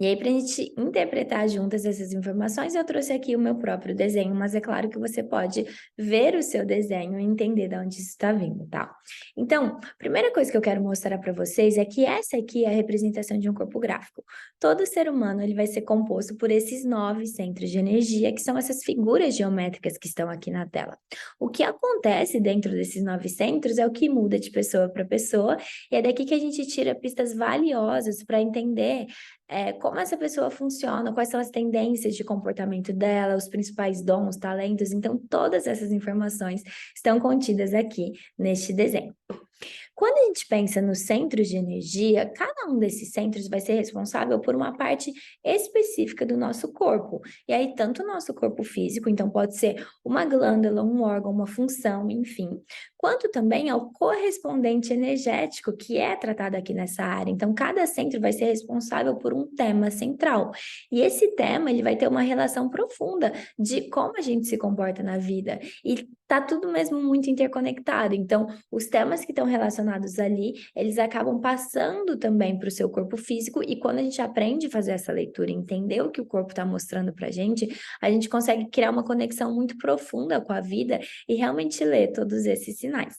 E aí, para a gente interpretar juntas essas informações, eu trouxe aqui o meu próprio desenho, mas é claro que você pode ver o seu desenho e entender de onde isso está vindo, tá? Então, a primeira coisa que eu quero mostrar para vocês é que essa aqui é a representação de um corpo gráfico. Todo ser humano ele vai ser composto por esses 9 centros de energia, que são essas figuras geométricas que estão aqui na tela. O que acontece dentro desses 9 centros é o que muda de pessoa para pessoa, e é daqui que a gente tira pistas valiosas para entender como essa pessoa funciona, quais são as tendências de comportamento dela, os principais dons, talentos. Então, todas essas informações estão contidas aqui neste desenho. Quando a gente pensa nos centros de energia, cada um desses centros vai ser responsável por uma parte específica do nosso corpo. E aí, tanto o nosso corpo físico, então pode ser uma glândula, um órgão, uma função, enfim, quanto também ao correspondente energético que é tratado aqui nessa área. Então, cada centro vai ser responsável por um tema central. E esse tema, ele vai ter uma relação profunda de como a gente se comporta na vida. E tá tudo mesmo muito interconectado. Então, os temas que estão relacionados ali, eles acabam passando também para o seu corpo físico, e quando a gente aprende a fazer essa leitura, entender o que o corpo está mostrando para a gente consegue criar uma conexão muito profunda com a vida e realmente ler todos esses sinais.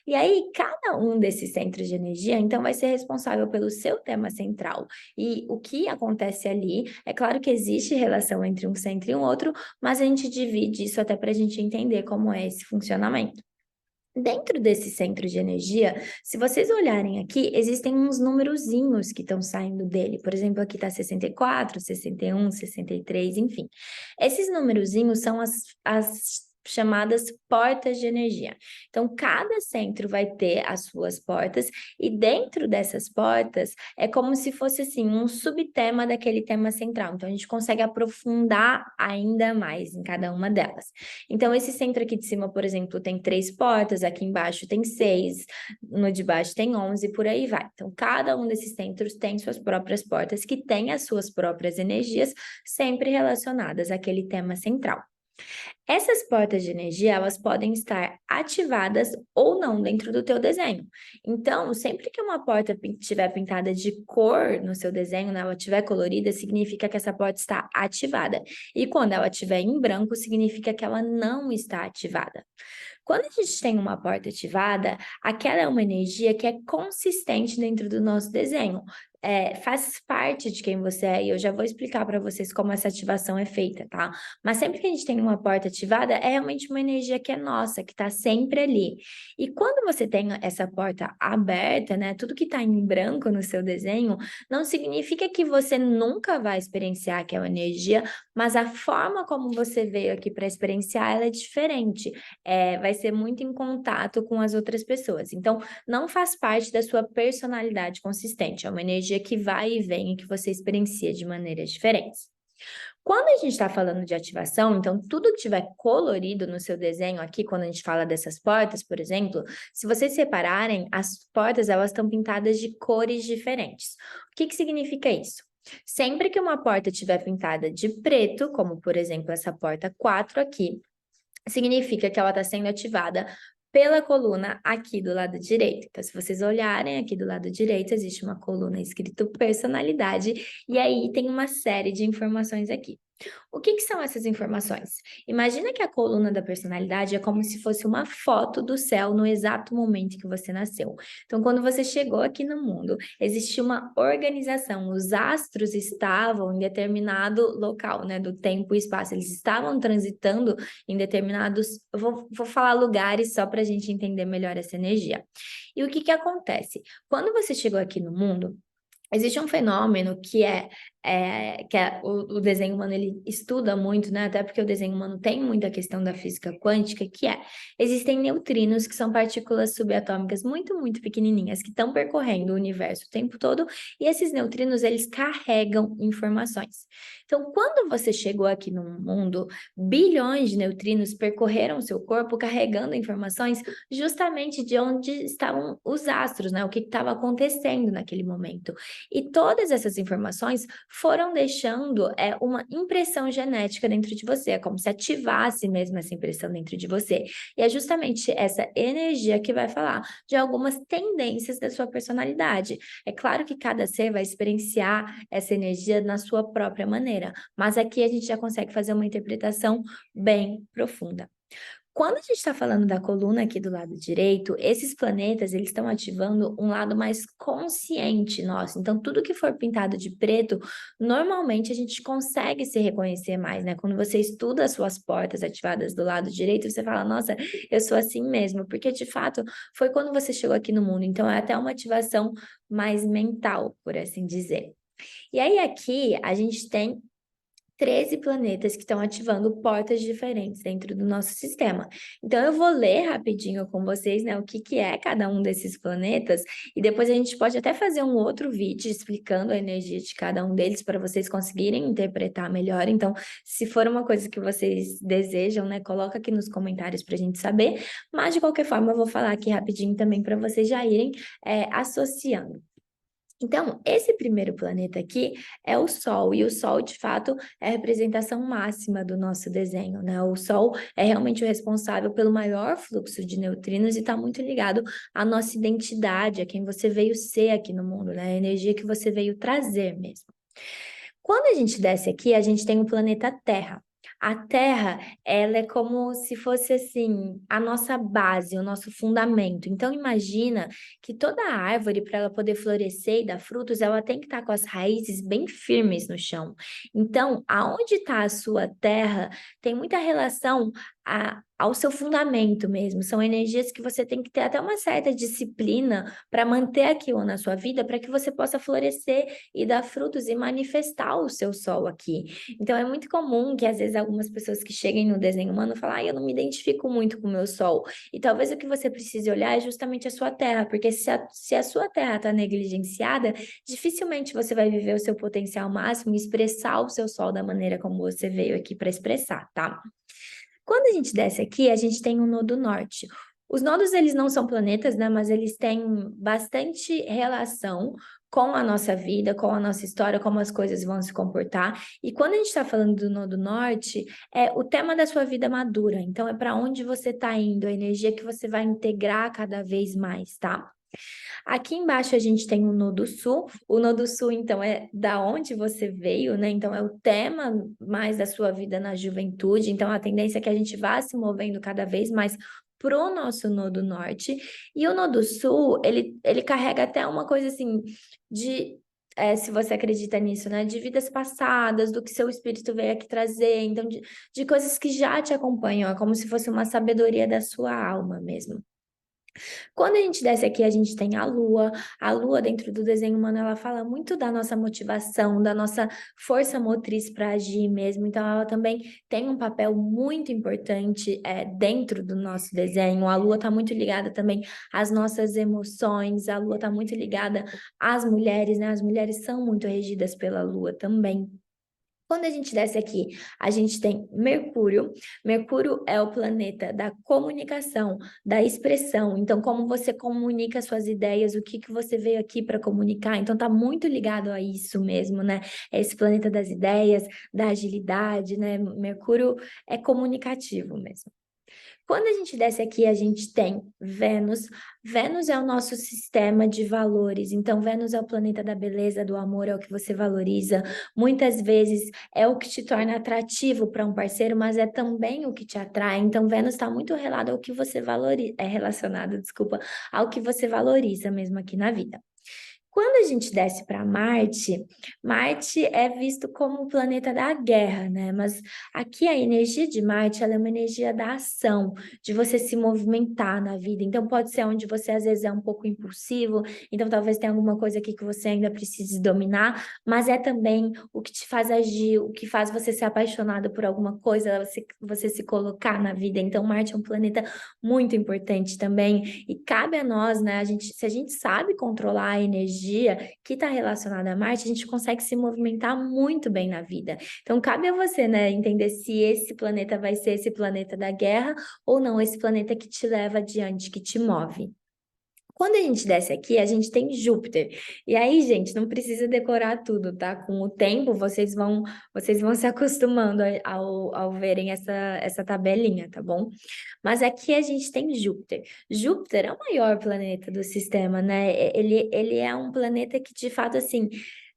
E aí, cada um desses centros de energia, então, vai ser responsável pelo seu tema central. E o que acontece ali, é claro que existe relação entre um centro e um outro, mas a gente divide isso até para a gente entender como é esse funcionamento. Dentro desse centro de energia, se vocês olharem aqui, existem uns numerozinhos que estão saindo dele. Por exemplo, aqui está 64, 61, 63, enfim. Esses numerozinhos são as chamadas portas de energia. Então, cada centro vai ter as suas portas, e dentro dessas portas é como se fosse assim um subtema daquele tema central. Então, a gente consegue aprofundar ainda mais em cada uma delas. Então, esse centro aqui de cima, por exemplo, tem 3 portas, aqui embaixo tem 6, no de baixo tem 11, por aí vai. Então, cada um desses centros tem suas próprias portas, que têm as suas próprias energias, sempre relacionadas àquele tema central. Essas portas de energia, elas podem estar ativadas ou não dentro do teu desenho. Então, sempre que uma porta estiver pintada de cor no seu desenho, né, ela estiver colorida, significa que essa porta está ativada. E quando ela estiver em branco, significa que ela não está ativada. Quando a gente tem uma porta ativada, aquela é uma energia que é consistente dentro do nosso desenho. Faz parte de quem você é, e eu já vou explicar para vocês como essa ativação é feita, tá? Mas sempre que a gente tem uma porta ativada, é realmente uma energia que é nossa, que está sempre ali. E quando você tem essa porta aberta, né, tudo que está em branco no seu desenho, não significa que você nunca vai experienciar aquela energia, mas a forma como você veio aqui para experienciar, ela é diferente. Vai ser muito em contato com as outras pessoas. Então, não faz parte da sua personalidade consistente, é uma energia que vai e vem e que você experiencia de maneiras diferentes. Quando a gente está falando de ativação, então tudo que tiver colorido no seu desenho aqui, quando a gente fala dessas portas, por exemplo, se vocês separarem, as portas elas estão pintadas de cores diferentes. O que significa isso? Sempre que uma porta estiver pintada de preto, como por exemplo essa porta 4 aqui, significa que ela está sendo ativada pela coluna aqui do lado direito. Então, se vocês olharem aqui do lado direito, existe uma coluna escrito personalidade, e aí tem uma série de informações aqui. O que são essas informações? Imagina que a coluna da personalidade é como se fosse uma foto do céu no exato momento que você nasceu. Então, quando você chegou aqui no mundo, existia uma organização, os astros estavam em determinado local, né, do tempo e espaço, eles estavam transitando em determinados, vou falar lugares só para a gente entender melhor essa energia. E o que acontece? Quando você chegou aqui no mundo, existe um fenômeno que o desenho humano ele estuda muito, né? Até porque o desenho humano tem muita questão da física quântica, existem neutrinos, que são partículas subatômicas muito, muito pequenininhas, que estão percorrendo o universo o tempo todo, e esses neutrinos, eles carregam informações. Então, quando você chegou aqui no mundo, bilhões de neutrinos percorreram o seu corpo carregando informações justamente de onde estavam os astros, né? O que estava acontecendo naquele momento. E todas essas informações foram deixando uma impressão genética dentro de você, é como se ativasse mesmo essa impressão dentro de você. E é justamente essa energia que vai falar de algumas tendências da sua personalidade. É claro que cada ser vai experienciar essa energia na sua própria maneira, mas aqui a gente já consegue fazer uma interpretação bem profunda. Quando a gente está falando da coluna aqui do lado direito, esses planetas, eles estão ativando um lado mais consciente nosso. Então, tudo que for pintado de preto, normalmente a gente consegue se reconhecer mais, né? Quando você estuda as suas portas ativadas do lado direito, você fala, nossa, eu sou assim mesmo, porque de fato foi quando você chegou aqui no mundo. Então, é até uma ativação mais mental, por assim dizer. E aí, aqui, a gente tem 13 planetas que estão ativando portas diferentes dentro do nosso sistema. Então, eu vou ler rapidinho com vocês, né, o que que é cada um desses planetas, e depois a gente pode até fazer um outro vídeo explicando a energia de cada um deles para vocês conseguirem interpretar melhor. Então, se for uma coisa que vocês desejam, né, coloca aqui nos comentários para a gente saber. Mas, de qualquer forma, eu vou falar aqui rapidinho também para vocês já irem associando. Então, esse primeiro planeta aqui é o Sol, e o Sol, de fato, é a representação máxima do nosso desenho, né? O Sol é realmente o responsável pelo maior fluxo de neutrinos e está muito ligado à nossa identidade, a quem você veio ser aqui no mundo, né? A energia que você veio trazer mesmo. Quando a gente desce aqui, a gente tem o planeta Terra. A Terra, ela é como se fosse assim, a nossa base, o nosso fundamento. Então imagina que toda árvore, para ela poder florescer e dar frutos, ela tem que estar com as raízes bem firmes no chão. Então, aonde está a sua terra, tem muita relação ao seu fundamento mesmo. São energias que você tem que ter até uma certa disciplina para manter aquilo na sua vida, para que você possa florescer e dar frutos e manifestar o seu sol aqui. Então, é muito comum que às vezes algumas pessoas que cheguem no desenho humano falam, eu não me identifico muito com o meu sol. E talvez o que você precise olhar é justamente a sua terra, porque se a sua terra está negligenciada, dificilmente você vai viver o seu potencial máximo e expressar o seu sol da maneira como você veio aqui para expressar, tá? Quando a gente desce aqui, a gente tem o nodo norte. Os nodos, eles não são planetas, né? Mas eles têm bastante relação com a nossa vida, com a nossa história, como as coisas vão se comportar. E quando a gente está falando do nodo norte, é o tema da sua vida madura. Então, é para onde você está indo, a energia que você vai integrar cada vez mais, tá? Aqui embaixo a gente tem o Nodo Sul. O Nodo Sul, então, é da onde você veio, né? Então, é o tema mais da sua vida na juventude. Então, a tendência é que a gente vá se movendo cada vez mais pro nosso Nodo Norte. E o Nodo Sul, ele carrega até uma coisa assim de se você acredita nisso, né? De vidas passadas, do que seu espírito veio aqui trazer, então, de coisas que já te acompanham, é como se fosse uma sabedoria da sua alma mesmo. Quando a gente desce aqui, a gente tem a Lua. A Lua, dentro do desenho humano, ela fala muito da nossa motivação, da nossa força motriz para agir mesmo. Então, ela também tem um papel muito importante dentro do nosso desenho. A Lua está muito ligada também às nossas emoções. A Lua está muito ligada às mulheres, né? As mulheres são muito regidas pela Lua também. Quando a gente desce aqui, a gente tem Mercúrio. Mercúrio é o planeta da comunicação, da expressão. Então, como você comunica suas ideias, o que que você veio aqui para comunicar. Então, tá muito ligado a isso mesmo, né? É esse planeta das ideias, da agilidade, né? Mercúrio é comunicativo mesmo. Quando a gente desce aqui, a gente tem Vênus. Vênus é o nosso sistema de valores. Então, Vênus é o planeta da beleza, do amor, é o que você valoriza. Muitas vezes é o que te torna atrativo para um parceiro, mas é também o que te atrai. Então, Vênus está muito relacionado ao que você valoriza, relacionado, desculpa, ao que você valoriza mesmo aqui na vida. Quando a gente desce para Marte, Marte é visto como o planeta da guerra, né? Mas aqui a energia de Marte, ela é uma energia da ação, de você se movimentar na vida. Então pode ser onde você às vezes é um pouco impulsivo, então talvez tenha alguma coisa aqui que você ainda precise dominar, mas é também o que te faz agir, o que faz você ser apaixonado por alguma coisa, você se colocar na vida. Então Marte é um planeta muito importante também e cabe a nós, né? Se a gente sabe controlar a energia que está relacionada a Marte, a gente consegue se movimentar muito bem na vida. Então, cabe a você, né, entender se esse planeta vai ser esse planeta da guerra ou não, esse planeta que te leva adiante, que te move. Quando a gente desce aqui, a gente tem Júpiter. E aí, gente, não precisa decorar tudo, tá? Com o tempo, vocês vão se acostumando ao verem essa tabelinha, tá bom? Mas aqui a gente tem Júpiter. Júpiter é o maior planeta do sistema, né? Ele é um planeta que, de fato, assim,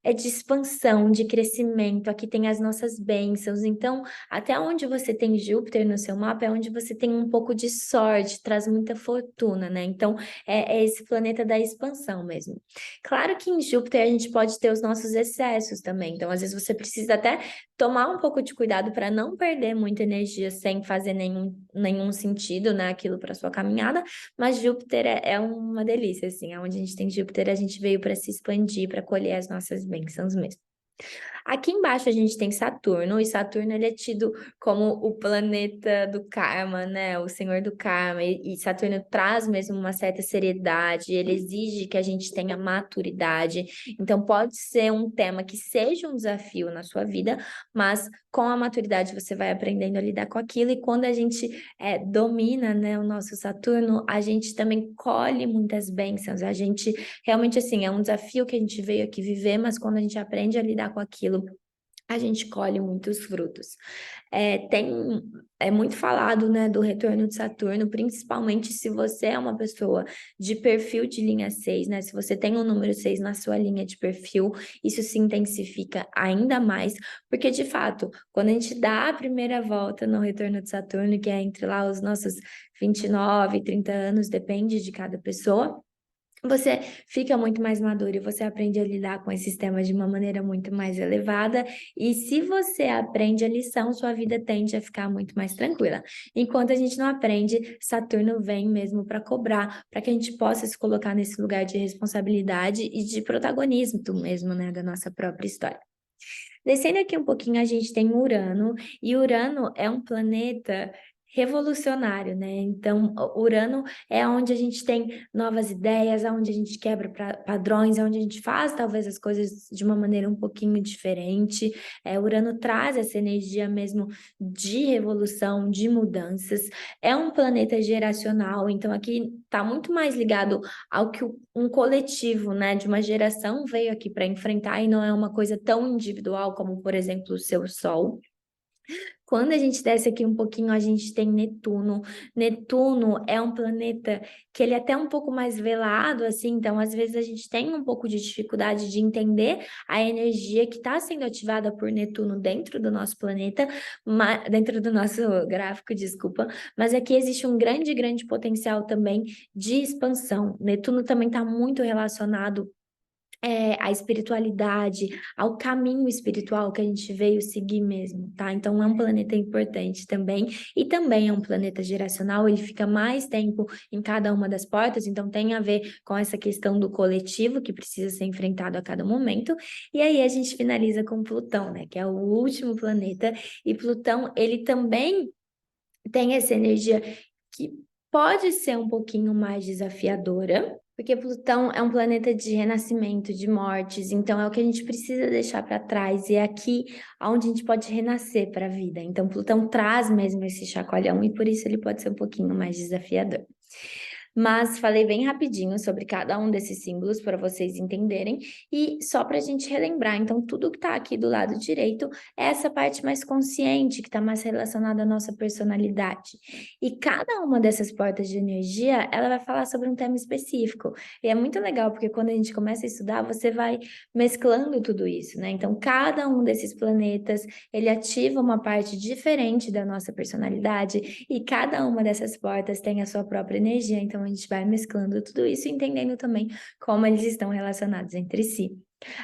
é de expansão, de crescimento. Aqui tem as nossas bênçãos. Então, até onde você tem Júpiter no seu mapa é onde você tem um pouco de sorte, traz muita fortuna, né? Então, é esse planeta da expansão mesmo. Claro que em Júpiter a gente pode ter os nossos excessos também. Então, às vezes, você precisa até tomar um pouco de cuidado para não perder muita energia sem fazer nenhum sentido, né, aquilo para sua caminhada, mas Júpiter é uma delícia, assim, onde a gente tem Júpiter, a gente veio para se expandir, para colher as nossas bênçãos mesmo. Aqui embaixo a gente tem Saturno, e Saturno ele é tido como o planeta do karma, né? O senhor do karma. E Saturno traz mesmo uma certa seriedade, ele exige que a gente tenha maturidade. Então, pode ser um tema que seja um desafio na sua vida, mas com a maturidade você vai aprendendo a lidar com aquilo. E quando a gente domina, né, o nosso Saturno, a gente também colhe muitas bênçãos. A gente realmente, assim, é um desafio que a gente veio aqui viver, mas quando a gente aprende a lidar com aquilo, a gente colhe muitos frutos. É muito falado, né, do retorno de Saturno, principalmente se você é uma pessoa de perfil de linha 6, né? Se você tem o número 6 na sua linha de perfil, isso se intensifica ainda mais, porque de fato, quando a gente dá a primeira volta no retorno de Saturno, que é entre lá os nossos 29 e 30 anos, depende de cada pessoa, você fica muito mais maduro e você aprende a lidar com esses temas de uma maneira muito mais elevada. E se você aprende a lição, sua vida tende a ficar muito mais tranquila. Enquanto a gente não aprende, Saturno vem mesmo para cobrar, para que a gente possa se colocar nesse lugar de responsabilidade e de protagonismo mesmo, né, da nossa própria história. Descendo aqui um pouquinho, a gente tem Urano, e Urano é um planeta revolucionário, né? Então, Urano é onde a gente tem novas ideias, onde a gente quebra padrões, onde a gente faz talvez as coisas de uma maneira um pouquinho diferente. Urano traz essa energia mesmo de revolução, de mudanças. É um planeta geracional, então aqui está muito mais ligado ao que um coletivo, né, de uma geração veio aqui para enfrentar e não é uma coisa tão individual como, por exemplo, o seu Sol. Quando a gente desce aqui um pouquinho, a gente tem Netuno. Netuno é um planeta que ele é até um pouco mais velado, assim, então às vezes a gente tem um pouco de dificuldade de entender a energia que está sendo ativada por Netuno dentro do nosso planeta, dentro do nosso gráfico, desculpa, mas aqui existe um grande, grande potencial também de expansão. Netuno também está muito relacionado à espiritualidade, ao caminho espiritual que a gente veio seguir mesmo, tá? Então é um planeta importante também, e também é um planeta geracional, ele fica mais tempo em cada uma das portas, então tem a ver com essa questão do coletivo que precisa ser enfrentado a cada momento, e aí a gente finaliza com Plutão, né? Que é o último planeta, e Plutão, ele também tem essa energia que pode ser um pouquinho mais desafiadora, porque Plutão é um planeta de renascimento, de mortes, então é o que a gente precisa deixar para trás, e é aqui onde a gente pode renascer para a vida. Então, Plutão traz mesmo esse chacoalhão, e por isso ele pode ser um pouquinho mais desafiador. Mas falei bem rapidinho sobre cada um desses símbolos para vocês entenderem e só para a gente relembrar. Então, tudo que está aqui do lado direito é essa parte mais consciente, que está mais relacionada à nossa personalidade. E cada uma dessas portas de energia, ela vai falar sobre um tema específico. E é muito legal, porque quando a gente começa a estudar, você vai mesclando tudo isso, né? Então, cada um desses planetas, ele ativa uma parte diferente da nossa personalidade e cada uma dessas portas tem a sua própria energia. Então, a gente vai mesclando tudo isso e entendendo também como eles estão relacionados entre si.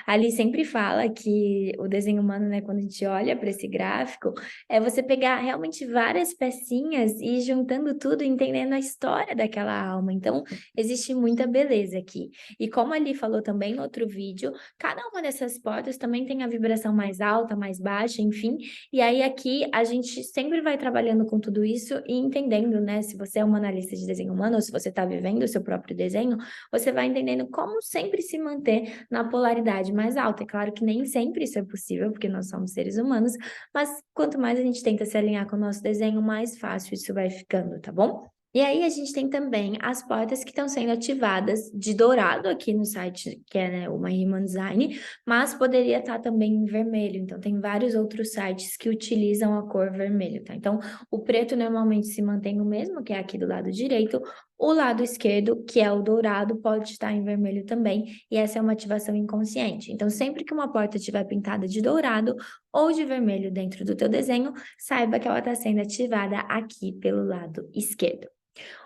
Ali sempre fala que o desenho humano, né, quando a gente olha para esse gráfico, é você pegar realmente várias pecinhas e ir juntando tudo, entendendo a história daquela alma. Então, existe muita beleza aqui. E como ali falou também no outro vídeo, cada uma dessas portas também tem a vibração mais alta, mais baixa, enfim. E aí aqui a gente sempre vai trabalhando com tudo isso e entendendo, né, se você é uma analista de desenho humano ou se você está vivendo o seu próprio desenho, você vai entendendo como sempre se manter na polaridade mais alta. É claro que nem sempre isso é possível, porque nós somos seres humanos, mas quanto mais a gente tenta se alinhar com o nosso desenho, mais fácil isso vai ficando, tá bom? E aí a gente tem também as portas que estão sendo ativadas de dourado aqui no site, que é, né, o My Human Design, mas poderia estar também em vermelho. Então tem vários outros sites que utilizam a cor vermelho, tá? Então o preto normalmente se mantém o mesmo, que é aqui do lado direito. O lado esquerdo, que é o dourado, pode estar em vermelho também, e essa é uma ativação inconsciente. Então sempre que uma porta estiver pintada de dourado ou de vermelho dentro do teu desenho, saiba que ela está sendo ativada aqui pelo lado esquerdo.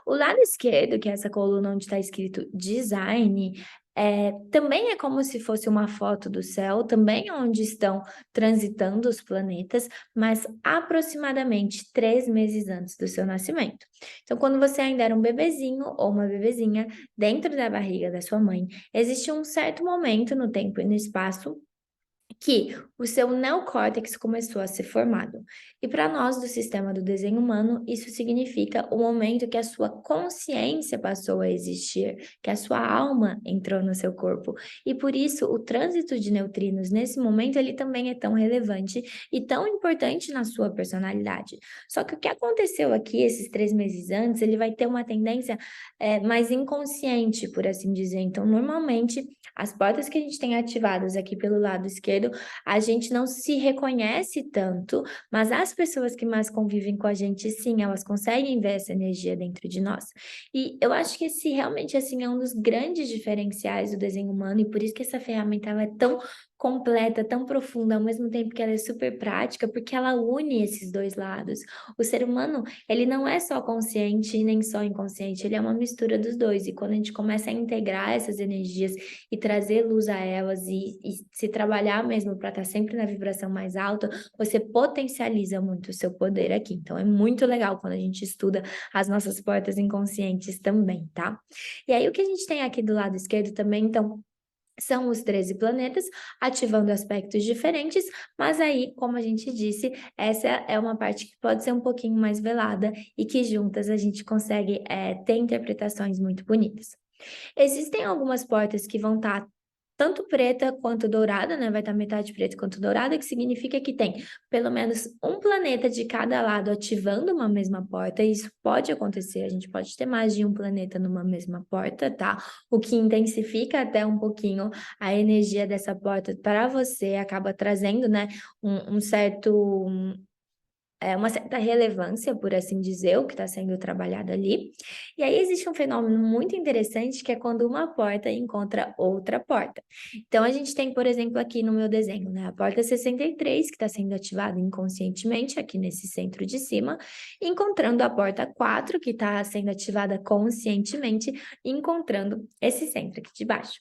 O lado esquerdo, que é essa coluna onde está escrito design, também é como se fosse uma foto do céu, também é onde estão transitando os planetas, mas aproximadamente 3 meses antes do seu nascimento. Então, quando você ainda era um bebezinho ou uma bebezinha dentro da barriga da sua mãe, existe um certo momento no tempo e no espaço que o seu neocórtex começou a ser formado. E para nós do sistema do desenho humano, isso significa o momento que a sua consciência passou a existir, que a sua alma entrou no seu corpo. E por isso o trânsito de neutrinos nesse momento ele também é tão relevante e tão importante na sua personalidade. Só que o que aconteceu aqui esses 3 meses antes, ele vai ter uma tendência mais inconsciente, por assim dizer. Então, normalmente as portas que a gente tem ativadas aqui pelo lado esquerdo, a gente não se reconhece tanto, mas as pessoas que mais convivem com a gente, sim, elas conseguem ver essa energia dentro de nós. E eu acho que esse realmente assim é um dos grandes diferenciais do desenho humano e por isso que essa ferramenta ela é tão completa, tão profunda, ao mesmo tempo que ela é super prática, porque ela une esses dois lados. O ser humano, ele não é só consciente e nem só inconsciente, ele é uma mistura dos dois. E quando a gente começa a integrar essas energias e trazer luz a elas e se trabalhar mesmo para estar sempre na vibração mais alta, você potencializa muito o seu poder aqui. Então é muito legal quando a gente estuda as nossas portas inconscientes também, tá? E aí o que a gente tem aqui do lado esquerdo também, então, são os 13 planetas ativando aspectos diferentes, mas aí, como a gente disse, essa é uma parte que pode ser um pouquinho mais velada e que juntas a gente consegue ter interpretações muito bonitas. Existem algumas portas que vão estar tanto preta quanto dourada, né? Vai estar metade preta quanto dourada, que significa que tem pelo menos um planeta de cada lado ativando uma mesma porta. E isso pode acontecer, a gente pode ter mais de um planeta numa mesma porta, tá? O que intensifica até um pouquinho a energia dessa porta para você, acaba trazendo, né, um certo uma certa relevância, por assim dizer, o que está sendo trabalhado ali. E aí existe um fenômeno muito interessante que é quando uma porta encontra outra porta. Então a gente tem, por exemplo, aqui no meu desenho, né, a porta 63 que está sendo ativada inconscientemente aqui nesse centro de cima, encontrando a porta 4 que está sendo ativada conscientemente, encontrando esse centro aqui de baixo.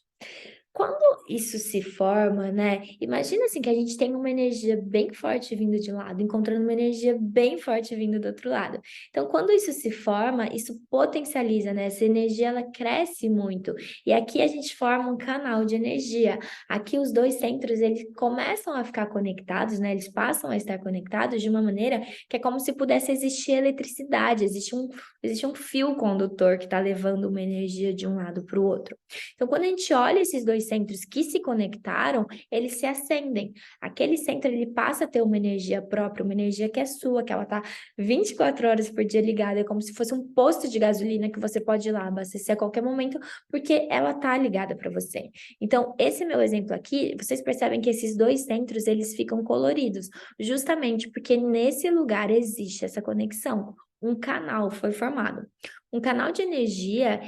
Quando isso se forma, né, imagina assim que a gente tem uma energia bem forte vindo de um lado, encontrando uma energia bem forte vindo do outro lado. Então, quando isso se forma, isso potencializa, né, essa energia ela cresce muito. E aqui a gente forma um canal de energia. Aqui os dois centros, eles começam a ficar conectados, né, eles passam a estar conectados de uma maneira que é como se pudesse existir eletricidade, existe um fio condutor que está levando uma energia de um lado para o outro. Então, quando a gente olha esses dois centros que se conectaram, eles se acendem. Aquele centro, ele passa a ter uma energia própria, uma energia que é sua, que ela tá 24 horas por dia ligada, é como se fosse um posto de gasolina que você pode ir lá abastecer a qualquer momento, porque ela tá ligada para você. Então, esse meu exemplo aqui, vocês percebem que esses dois centros, eles ficam coloridos, justamente porque nesse lugar existe essa conexão. Um canal foi formado. Um canal de energia,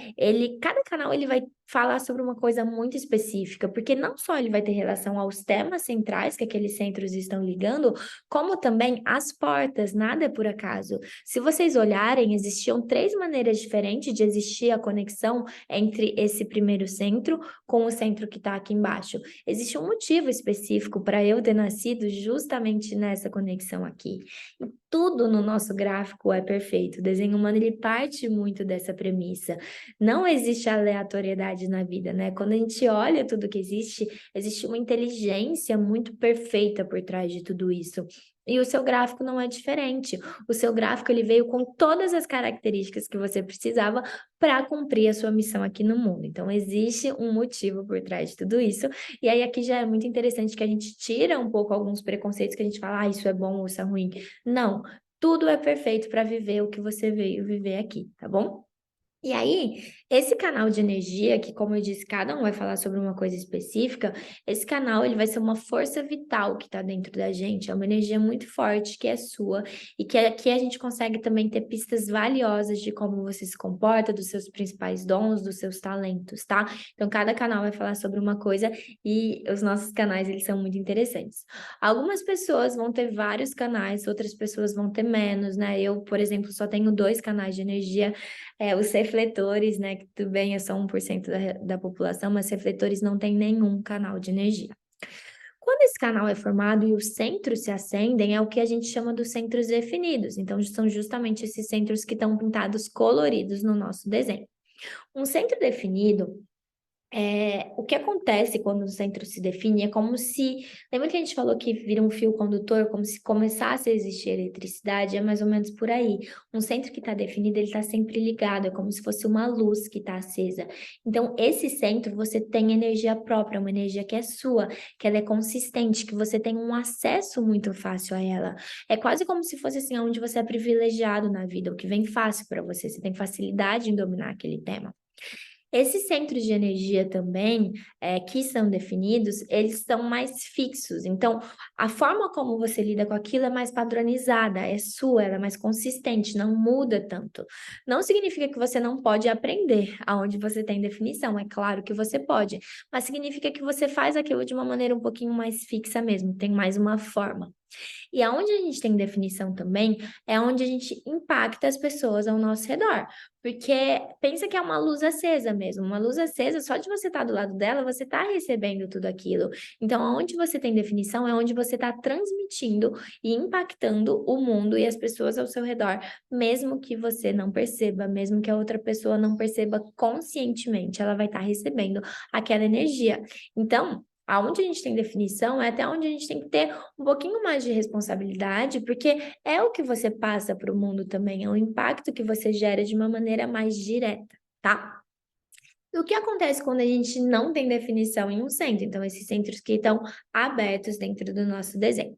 cada canal ele vai falar sobre uma coisa muito específica, porque não só ele vai ter relação aos temas centrais que aqueles centros estão ligando, como também as portas, nada é por acaso. Se vocês olharem, existiam 3 maneiras diferentes de existir a conexão entre esse primeiro centro com o centro que está aqui embaixo. Existe um motivo específico para eu ter nascido justamente nessa conexão aqui. E tudo no nosso gráfico é perfeito. O desenho humano ele parte muito dessa premissa. Não existe aleatoriedade na vida, né? Quando a gente olha tudo que existe, existe uma inteligência muito perfeita por trás de tudo isso. E o seu gráfico não é diferente. O seu gráfico ele veio com todas as características que você precisava para cumprir a sua missão aqui no mundo. Então existe um motivo por trás de tudo isso. E aí aqui já é muito interessante que a gente tira um pouco alguns preconceitos que a gente fala, ah, isso é bom ou isso é ruim. Não, tudo é perfeito para viver o que você veio viver aqui, tá bom? E aí, esse canal de energia, que como eu disse, cada um vai falar sobre uma coisa específica, esse canal ele vai ser uma força vital que está dentro da gente, é uma energia muito forte que é sua e que aqui a gente consegue também ter pistas valiosas de como você se comporta, dos seus principais dons, dos seus talentos, tá? Então, cada canal vai falar sobre uma coisa e os nossos canais, eles são muito interessantes. Algumas pessoas vão ter vários canais, outras pessoas vão ter menos, né? Eu, por exemplo, só tenho 2 canais de energia, os refletores, né, que tudo bem, é só 1% da população, mas refletores não tem nenhum canal de energia. Quando esse canal é formado e os centros se acendem, é o que a gente chama dos centros definidos. Então, são justamente esses centros que estão pintados coloridos no nosso desenho. Um centro definido o que acontece quando o centro se define é como se. Lembra que a gente falou que vira um fio condutor, como se começasse a existir eletricidade? É mais ou menos por aí. Um centro que está definido, ele está sempre ligado, é como se fosse uma luz que está acesa. Então, esse centro, você tem energia própria, uma energia que é sua, que ela é consistente, que você tem um acesso muito fácil a ela. É quase como se fosse assim, onde você é privilegiado na vida, o que vem fácil para você, você tem facilidade em dominar aquele tema. Esses centros de energia também, que são definidos, eles são mais fixos. Então, a forma como você lida com aquilo é mais padronizada, é sua, ela é mais consistente, não muda tanto. Não significa que você não pode aprender aonde você tem definição, é claro que você pode, mas significa que você faz aquilo de uma maneira um pouquinho mais fixa mesmo, tem mais uma forma. E aonde a gente tem definição também, é onde a gente impacta as pessoas ao nosso redor. Porque pensa que é uma luz acesa mesmo. Uma luz acesa, só de você estar do lado dela, você está recebendo tudo aquilo. Então, aonde você tem definição é onde você está transmitindo e impactando o mundo e as pessoas ao seu redor, mesmo que você não perceba, mesmo que a outra pessoa não perceba conscientemente, ela vai estar recebendo aquela energia. Então, aonde a gente tem definição é até onde a gente tem que ter um pouquinho mais de responsabilidade, porque é o que você passa para o mundo também, é o impacto que você gera de uma maneira mais direta, tá? E o que acontece quando a gente não tem definição em um centro? Então, esses centros que estão abertos dentro do nosso desenho.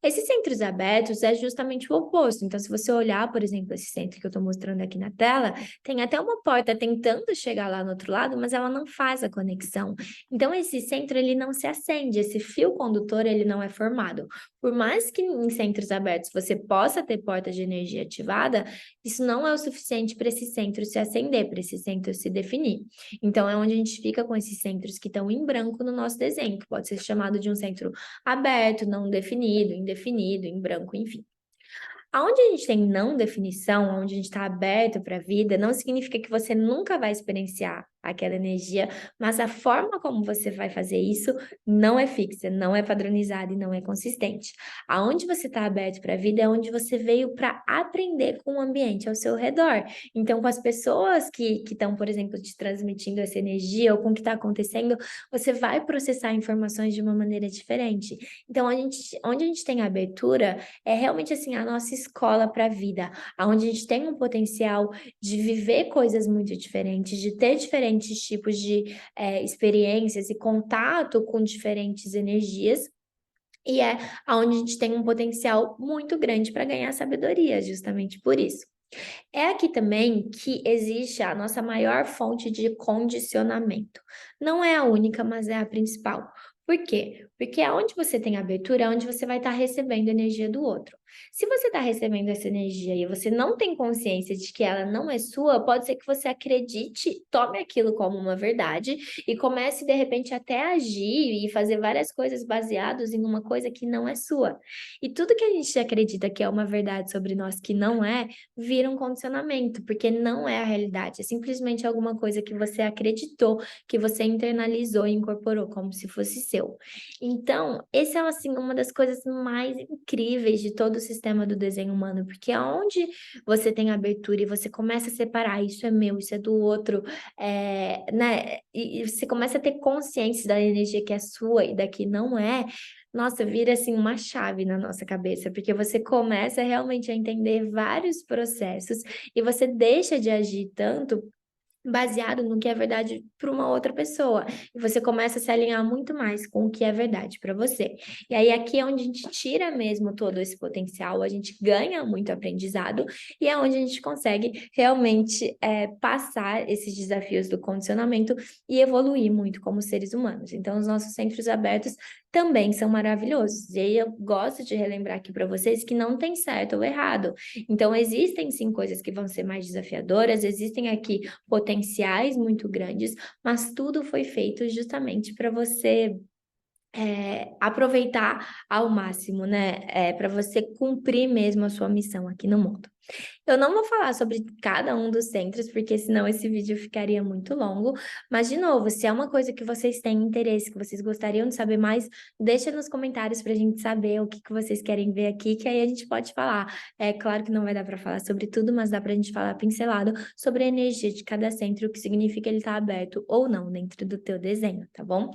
Esses centros abertos é justamente o oposto. Então, se você olhar, por exemplo, esse centro que eu estou mostrando aqui na tela, tem até uma porta tentando chegar lá no outro lado, mas ela não faz a conexão. Então, esse centro, ele não se acende, esse fio condutor, ele não é formado. Por mais que em centros abertos você possa ter porta de energia ativada, isso não é o suficiente para esse centro se acender, para esse centro se definir. Então, é onde a gente fica com esses centros que estão em branco no nosso desenho, que pode ser chamado de um centro aberto, não definido, indefinido, em branco, enfim. Aonde a gente tem não definição, onde a gente está aberto para a vida, não significa que você nunca vai experienciar aquela energia, mas a forma como você vai fazer isso não é fixa, não é padronizada e não é consistente. Aonde você está aberto para a vida é onde você veio para aprender com o ambiente ao seu redor. Então, com as pessoas que estão, por exemplo, te transmitindo essa energia ou com o que está acontecendo, você vai processar informações de uma maneira diferente. Então, onde a gente tem abertura, é realmente assim a nossa escola para a vida, onde a gente tem um potencial de viver coisas muito diferentes, de ter diferentes tipos de experiências e contato com diferentes energias. E é onde a gente tem um potencial muito grande para ganhar sabedoria, justamente por isso. É aqui também que existe a nossa maior fonte de condicionamento. Não é a única, mas é a principal. Por quê? Porque aonde você tem abertura é onde você vai estar recebendo energia do outro. Se você está recebendo essa energia e você não tem consciência de que ela não é sua, pode ser que você acredite, tome aquilo como uma verdade e comece de repente até a agir e fazer várias coisas baseados em uma coisa que não é sua. E tudo que a gente acredita que é uma verdade sobre nós que não é, vira um condicionamento, porque não é a realidade, é simplesmente alguma coisa que você acreditou, que você internalizou e incorporou como se fosse seu. Então, esse é assim uma das coisas mais incríveis de todo o sistema do desenho humano, porque aonde você tem abertura e você começa a separar, isso é meu, isso é do outro, né? E você começa a ter consciência da energia que é sua e da que não é, nossa, vira assim uma chave na nossa cabeça, porque você começa realmente a entender vários processos e você deixa de agir tanto baseado no que é verdade para uma outra pessoa. E você começa a se alinhar muito mais com o que é verdade para você. E aí aqui é onde a gente tira mesmo todo esse potencial, a gente ganha muito aprendizado e é onde a gente consegue realmente passar esses desafios do condicionamento e evoluir muito como seres humanos. Então, os nossos centros abertos também são maravilhosos. E aí eu gosto de relembrar aqui para vocês que não tem certo ou errado. Então, existem sim coisas que vão ser mais desafiadoras, existem aqui potenciais muito grandes, mas tudo foi feito justamente para você aproveitar ao máximo, né? Para você cumprir mesmo a sua missão aqui no mundo. Eu não vou falar sobre cada um dos centros, porque senão esse vídeo ficaria muito longo. Mas, de novo, se é uma coisa que vocês têm interesse, que vocês gostariam de saber mais, deixa nos comentários para a gente saber o que que vocês querem ver aqui, que aí a gente pode falar. É claro que não vai dar para falar sobre tudo, mas dá para a gente falar pincelado sobre a energia de cada centro, o que significa ele estar aberto ou não dentro do teu desenho, tá bom?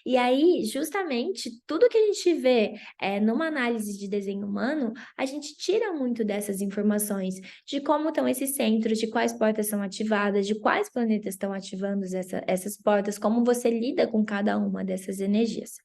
E aí, justamente, tudo que a gente vê numa análise de desenho humano, a gente tira muito dessas informações de como estão esses centros, de quais portas são ativadas, de quais planetas estão ativando essas portas, como você lida com cada uma dessas energias.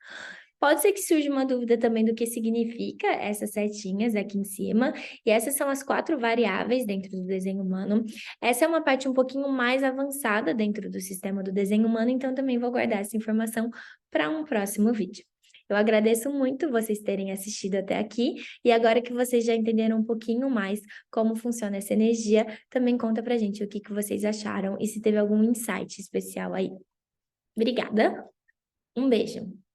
Pode ser que surja uma dúvida também do que significa essas setinhas aqui em cima, e essas são as 4 variáveis dentro do desenho humano. Essa é uma parte um pouquinho mais avançada dentro do sistema do desenho humano, então também vou guardar essa informação para um próximo vídeo. Eu agradeço muito vocês terem assistido até aqui, e agora que vocês já entenderam um pouquinho mais como funciona essa energia, também conta pra gente o que que vocês acharam e se teve algum insight especial aí. Obrigada, um beijo!